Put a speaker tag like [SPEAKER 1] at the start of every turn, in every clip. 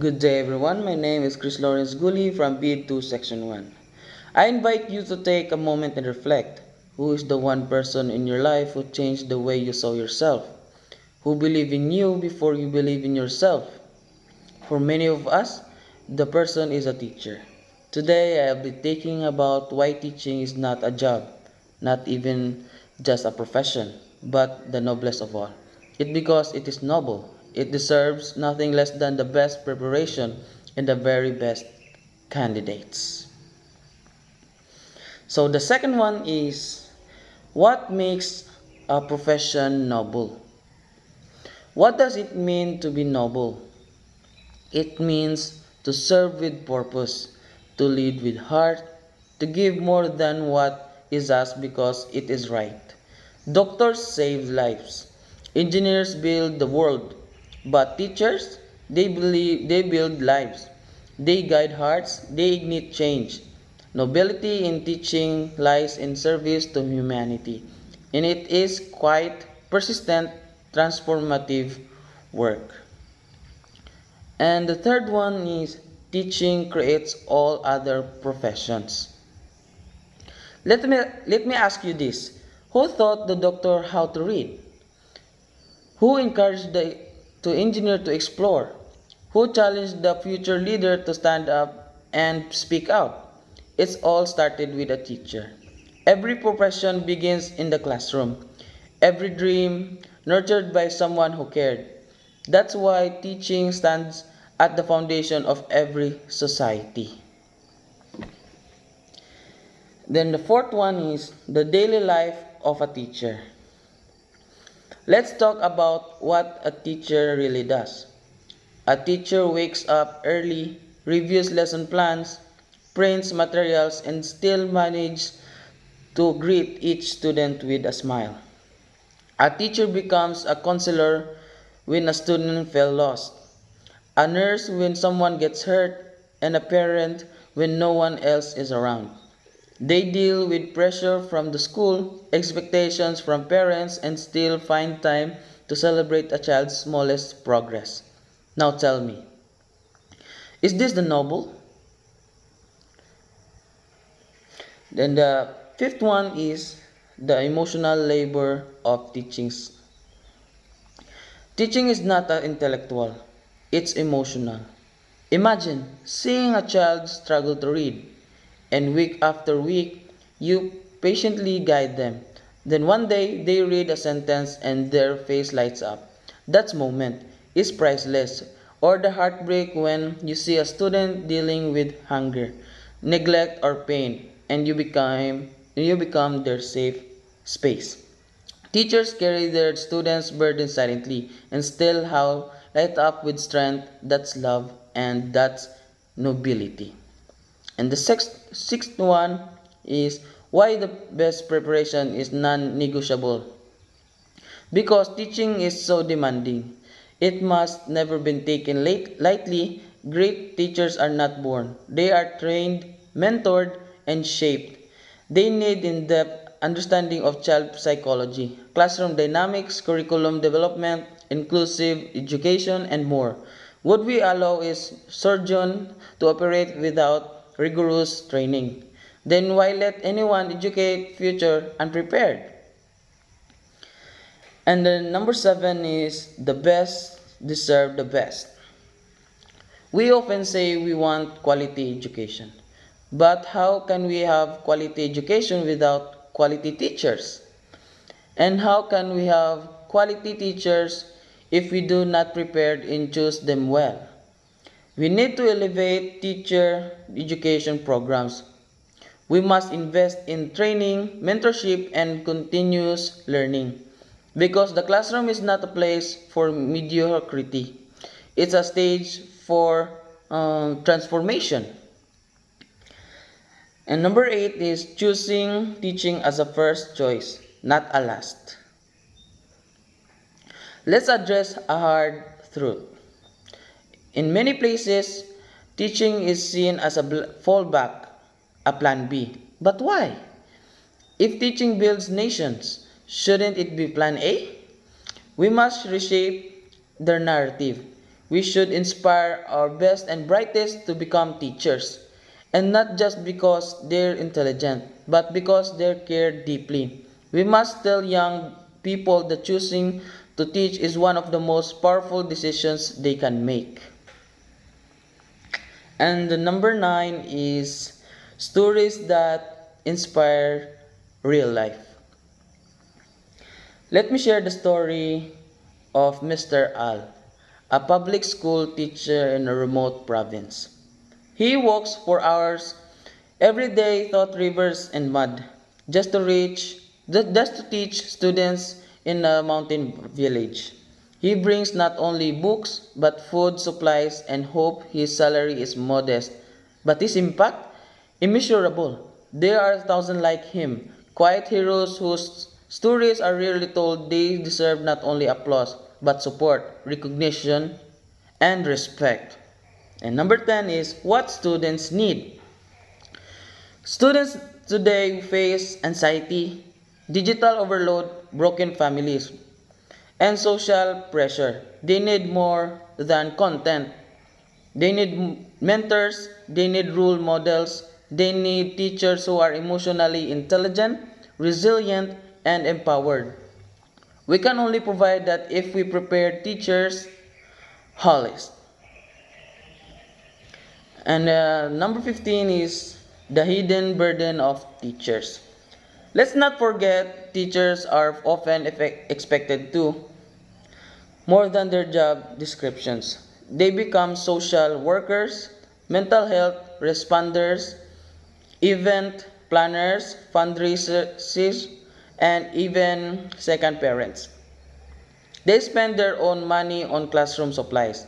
[SPEAKER 1] Good day, everyone. My name is Chris Lawrence Gully from B2 Section 1. I invite you to take a moment and reflect. Who is the one person in your life who changed the way you saw yourself? Who believed in you before you believe in yourself? For many of us, the person is a teacher. Today, I'll be talking about why teaching is not a job, not even just a profession, but the noblest of all. It because it is noble. It deserves nothing less than the best preparation and the very best candidates. So the second one is what makes a profession noble? What does it mean to be noble? It means to serve with purpose, to lead with heart, to give more than what is asked because it is right. Doctors save lives. Engineers build the world. But teachers, they build lives. They guide hearts, they ignite change. Nobility in teaching lies in service to humanity. And it is quite persistent, transformative work. And the third one is teaching creates all other professions. Let me ask you this. Who taught the doctor how to read? Who encouraged the engineer to explore? Who challenged the future leader to stand up and speak out? It's all started with a teacher. Every profession begins in the classroom. Every dream nurtured by someone who cared. That's why teaching stands at the foundation of every society. Then the fourth one is the daily life of a teacher. Let's talk about what a teacher really does. A teacher wakes up early, reviews lesson plans, prints materials, and still manages to greet each student with a smile. A teacher becomes a counselor when a student fell lost, a nurse when someone gets hurt, and a parent when no one else is around. They deal with pressure from the school, expectations from parents, and still find time to celebrate a child's smallest progress. Now tell me, is this the noble? Then the fifth one is the emotional labor of teachings. Teaching is not intellectual, it's emotional. Imagine seeing a child struggle to read, and week after week, you patiently guide them. Then one day, they read a sentence and their face lights up. That moment is priceless. Or the heartbreak when you see a student dealing with hunger, neglect, or pain, and you become their safe space. Teachers carry their students' burden silently and still how light up with strength. That's love and that's nobility. And the sixth one is why the best preparation is non-negotiable. Because teaching is so demanding. It must never be taken lightly. Great teachers are not born. They are trained, mentored, and shaped. They need in-depth understanding of child psychology, classroom dynamics, curriculum development, inclusive education, and more. What we allow is surgeon to operate without rigorous training. Then why let anyone educate future unprepared? And then number seven is the best deserve the best. We often say we want quality education. But how can we have quality education without quality teachers? And how can we have quality teachers if we do not prepare and choose them well? We need to elevate teacher education programs. We must invest in training, mentorship, and continuous learning. Because the classroom is not a place for mediocrity, it's a stage for transformation. And number eight is choosing teaching as a first choice, not a last. Let's address a hard truth. In many places, teaching is seen as a fallback, a plan B. But why? If teaching builds nations, shouldn't it be plan A? We must reshape their narrative. We should inspire our best and brightest to become teachers. And not just because they're intelligent, but because they care deeply. We must tell young people that choosing to teach is one of the most powerful decisions they can make. And the number 9 is stories that inspire real life. Let me share the story of Mr. Al, a public school teacher in a remote province. He walks for hours every day through rivers and mud just to just to teach students in a mountain village. He brings not only books but food supplies and hope his salary is modest, but his impact immeasurable. There are thousands like him, quiet heroes whose stories are rarely told. They deserve not only applause but support, recognition, and respect. And number 10 is what students need. Students today face anxiety, digital overload, broken families, and social pressure. They need more than content. They need mentors, they need role models, they need teachers who are emotionally intelligent, resilient, and empowered. We can only provide that if we prepare teachers wholest. And number 15 is the hidden burden of teachers. Let's not forget teachers are often expected to more than their job descriptions. They become social workers, mental health responders, event planners, fundraisers, and even second parents. They spend their own money on classroom supplies.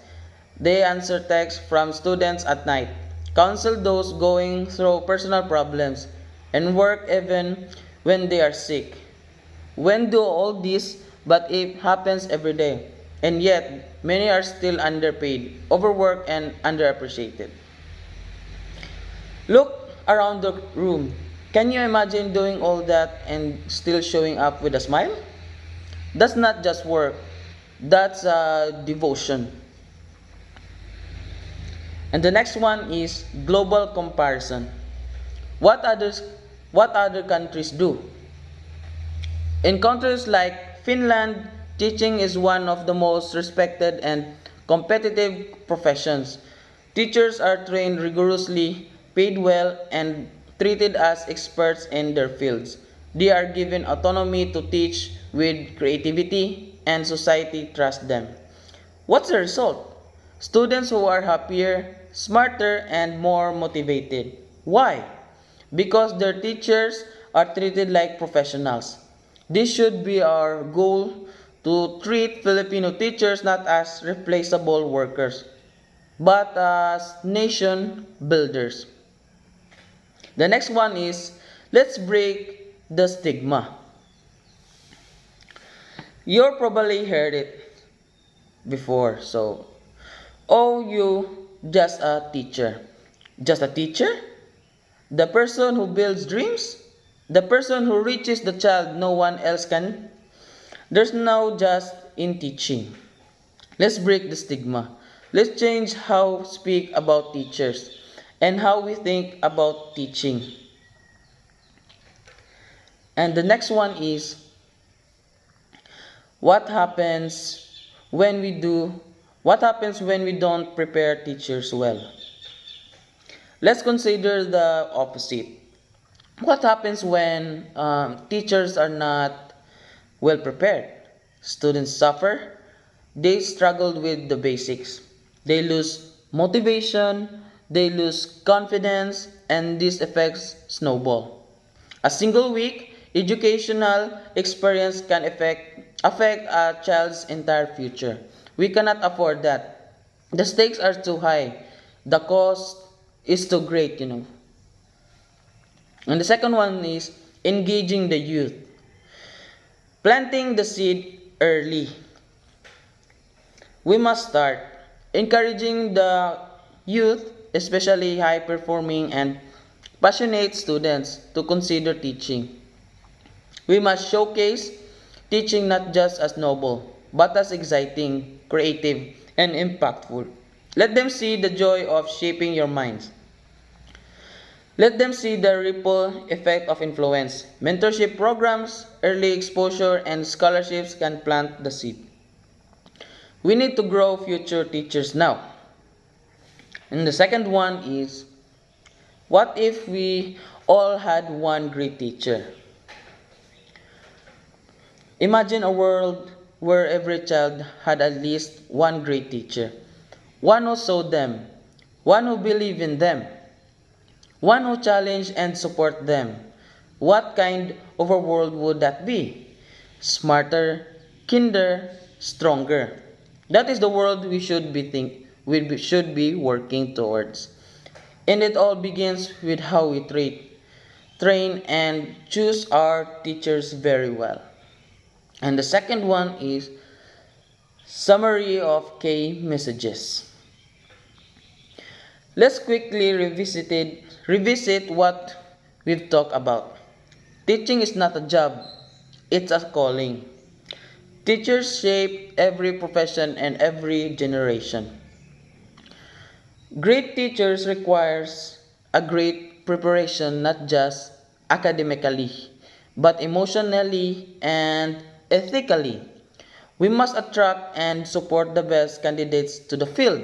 [SPEAKER 1] They answer texts from students at night, counsel those going through personal problems, and work even when they are sick. When do all this, but it happens every day. And yet, many are still underpaid, overworked, and underappreciated. Look around the room. Can you imagine doing all that and still showing up with a smile? That's not just work, that's devotion. And the next one is global comparison. What others what other countries do? In countries like Finland, teaching is one of the most respected and competitive professions. Teachers are trained rigorously, paid well, and treated as experts in their fields. They are given autonomy to teach with creativity, and society trusts them. What's the result? Students who are happier, smarter, and more motivated. Why? Because their teachers are treated like professionals. This should be our goal to treat Filipino teachers not as replaceable workers, but as nation builders. The next one is let's break the stigma. You probably heard it before. So, oh, you just a teacher. Just a teacher? The person who builds dreams? The person who reaches the child no one else can? There's no just in teaching. Let's break the stigma. Let's change how we speak about teachers and how we think about teaching. And the next one is what happens when we do what happens when we don't prepare teachers well. Let's consider the opposite. What happens when teachers are not well prepared? Students suffer. They struggle with the basics. They lose motivation, they lose confidence, and these effects snowball. A single week educational experience can affect a child's entire future. We cannot afford that. The stakes are too high. The cost is too great. And the second one is engaging the youth. Planting the seed early. We must start encouraging the youth, especially high performing and passionate students, to consider teaching. We must showcase teaching not just as noble, but as exciting, creative, and impactful. Let them see the joy of shaping your minds. Let them see the ripple effect of influence. Mentorship programs, early exposure, and scholarships can plant the seed. We need to grow future teachers now. And the second one is, what if we all had one great teacher? Imagine a world where every child had at least one great teacher. One who saw them, one who believed in them, one who challenged and support them. What kind of a world would that be? Smarter, kinder, stronger. That is the world we should be working towards. And it all begins with how we train and choose our teachers very well. And the second one is summary of key messages. Let's quickly revisit what we've talked about. Teaching is not a job, it's a calling. Teachers shape every profession and every generation. Great teachers requires a great preparation not just academically, but emotionally and ethically. We must attract and support the best candidates to the field.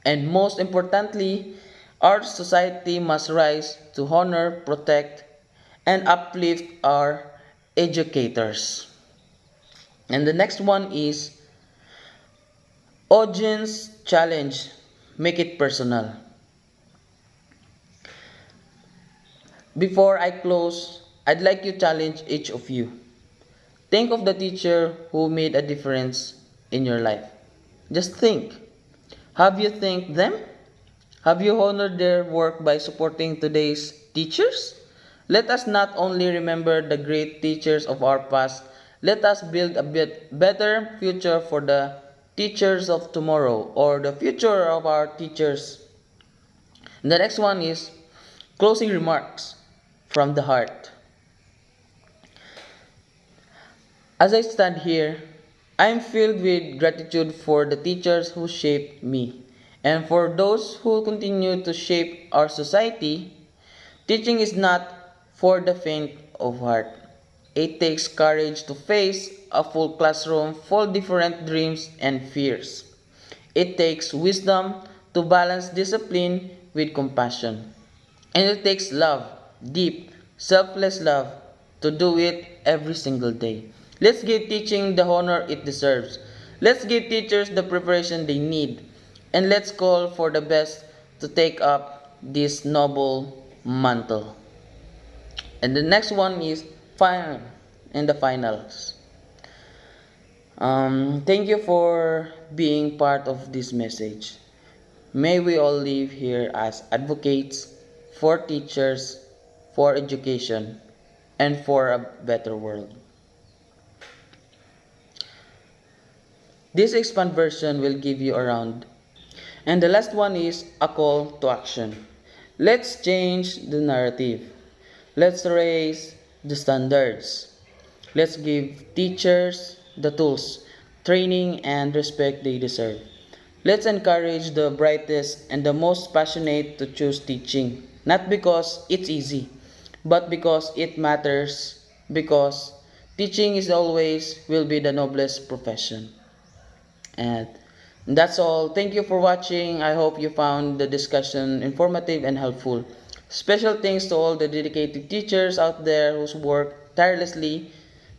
[SPEAKER 1] And most importantly, our society must rise to honor, protect, and uplift our educators. And the next one is audience challenge. Make it personal. Before I close, I'd like to challenge each of you. Think of the teacher who made a difference in your life. Just think. Have you thanked them? Have you honored their work by supporting today's teachers? Let us not only remember the great teachers of our past, let us build a bit better future for the teachers of tomorrow or the future of our teachers. And the next one is closing remarks from the heart. As I stand here, I am filled with gratitude for the teachers who shaped me and for those who continue to shape our society. Teaching is not for the faint of heart. It takes courage to face a full classroom full of different dreams and fears. It takes wisdom to balance discipline with compassion. And it takes love, deep, selfless love, to do it every single day. Let's give teaching the honor it deserves. Let's give teachers the preparation they need. And let's call for the best to take up this noble mantle. And the next one is final in the finals. Thank you for being part of this message. May we all live here as advocates for teachers, for education, and for a better world. This expand version will give you around. And the last one is a call to action. Let's change the narrative. Let's raise the standards. Let's give teachers the tools, training, and respect they deserve. Let's encourage the brightest and the most passionate to choose teaching, not because it's easy, but because it matters, because teaching is always will be the noblest profession. And that's all. Thank you for watching. I hope you found the discussion informative and helpful. Special thanks to all the dedicated teachers out there who work tirelessly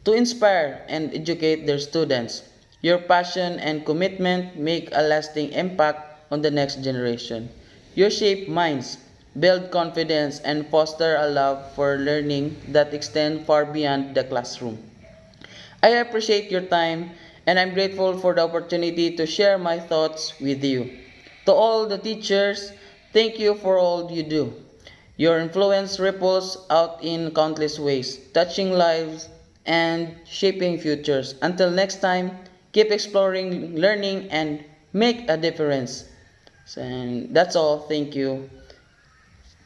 [SPEAKER 1] to inspire and educate their students. Your passion and commitment make a lasting impact on the next generation. You shape minds, build confidence, and foster a love for learning that extends far beyond the classroom. I appreciate your time and I'm grateful for the opportunity to share my thoughts with you. To all the teachers, thank you for all you do. Your influence ripples out in countless ways, touching lives and shaping futures. Until next time, keep exploring, learning, and make a difference. And that's all. Thank you.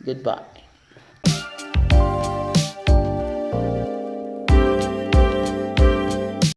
[SPEAKER 1] Goodbye.